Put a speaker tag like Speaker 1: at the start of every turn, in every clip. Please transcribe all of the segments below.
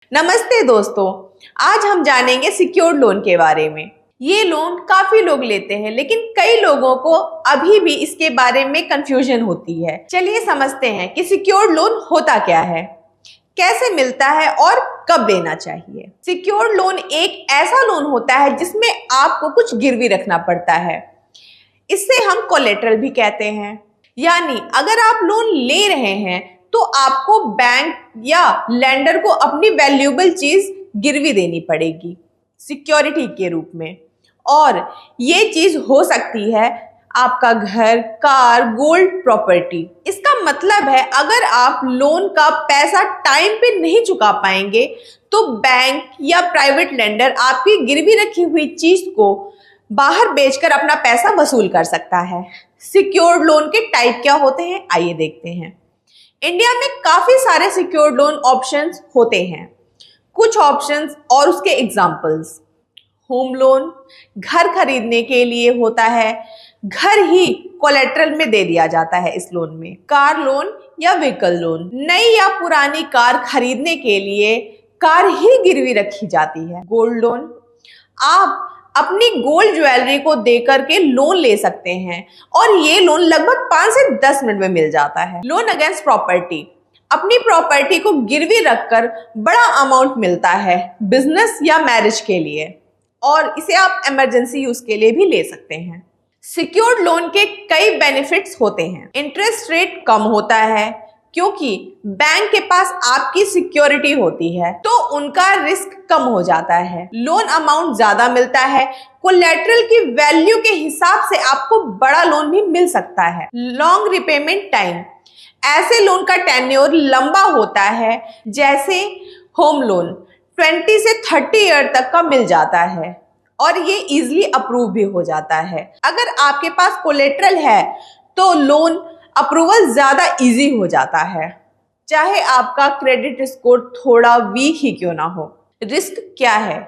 Speaker 1: नमस्ते दोस्तों, आज हम जानेंगे सिक्योर्ड लोन के बारे में। ये लोन काफी लोग लेते हैं, लेकिन कई लोगों को अभी भी इसके बारे में कंफ्यूजन होती है। चलिए समझते हैं कि सिक्योर्ड लोन होता क्या है, कैसे मिलता है और कब लेना चाहिए। सिक्योर्ड लोन एक ऐसा लोन होता है जिसमें आपको कुछ गिरवी रखना पड़ता है। इससे हम कोलेटरल भी कहते हैं। यानी अगर आप लोन ले रहे हैं तो आपको बैंक या लेंडर को अपनी वैल्यूएबल चीज गिरवी देनी पड़ेगी सिक्योरिटी के रूप में। और ये चीज हो सकती है आपका घर, कार, गोल्ड, प्रॉपर्टी। इसका मतलब है अगर आप लोन का पैसा टाइम पे नहीं चुका पाएंगे तो बैंक या प्राइवेट लेंडर आपकी गिरवी रखी हुई चीज को बाहर बेचकर अपना पैसा वसूल कर सकता है। सिक्योर्ड लोन के टाइप क्या होते हैं, आइए देखते हैं। इंडिया में काफी सारे सिक्योर्ड लोन ऑप्शंस होते हैं। कुछ ऑप्शंस और उसके एग्जांपल्स: होम लोन घर खरीदने के लिए होता है, घर ही कोलेटरल में दे दिया जाता है इस लोन में। कार लोन या व्हीकल लोन, नई या पुरानी कार खरीदने के लिए कार ही गिरवी रखी जाती है। गोल्ड लोन, आप अपनी गोल्ड ज्वेलरी को देकर के लोन ले सकते हैं और ये लोन लगभग 5 से 10 मिनट में मिल जाता है। लोन अगेंस्ट प्रॉपर्टी, अपनी प्रॉपर्टी को गिरवी रखकर बड़ा अमाउंट मिलता है बिजनेस या मैरिज के लिए, और इसे आप इमरजेंसी यूज के लिए भी ले सकते हैं। सिक्योर्ड लोन के कई बेनिफिट्स होते हैं। इंटरेस्ट रेट कम होता है क्योंकि बैंक के पास आपकी सिक्योरिटी होती है, तो उनका रिस्क कम हो जाता है। लोन अमाउंट ज्यादा मिलता है, कोलेटरल की वैल्यू के हिसाब से आपको बड़ा लोन भी मिल सकता है। लॉन्ग रिपेमेंट टाइम, ऐसे लोन का टेन्योर लंबा होता है, जैसे होम लोन 20 से 30 ईयर तक का मिल जाता है और ये इजीली अप्रूव भी हो जाता है। अगर आपके पास कोलेटरल है तो लोन अप्रूवल ज्यादा इजी हो जाता है, चाहे आपका क्रेडिट स्कोर थोड़ा वीक ही क्यों ना हो। रिस्क क्या है?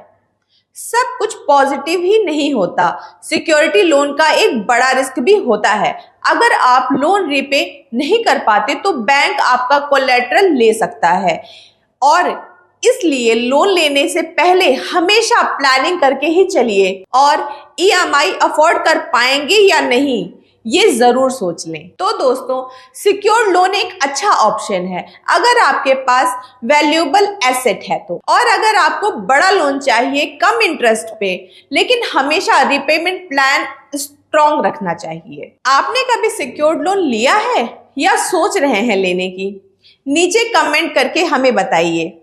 Speaker 1: सब कुछ पॉजिटिव ही नहीं होता। सिक्योरिटी लोन का एक बड़ा रिस्क भी होता है। अगर आप लोन रीपे नहीं कर पाते तो बैंक आपका कोलेटरल ले सकता है, और इसलिए लोन लेने से पहले हमेशा प्लानिंग करके ही चलिए और ईएमआई अफोर्ड कर पाएंगे या नहीं ये जरूर सोच लें। तो दोस्तों, सिक्योर्ड लोन एक अच्छा ऑप्शन है अगर आपके पास वैल्यूएबल एसेट है तो। और अगर आपको बड़ा लोन चाहिए कम इंटरेस्ट पे, लेकिन हमेशा रिपेमेंट प्लान स्ट्रॉन्ग रखना चाहिए। आपने कभी सिक्योर्ड लोन लिया है या सोच रहे हैं लेने की? नीचे कमेंट करके हमें बताइए।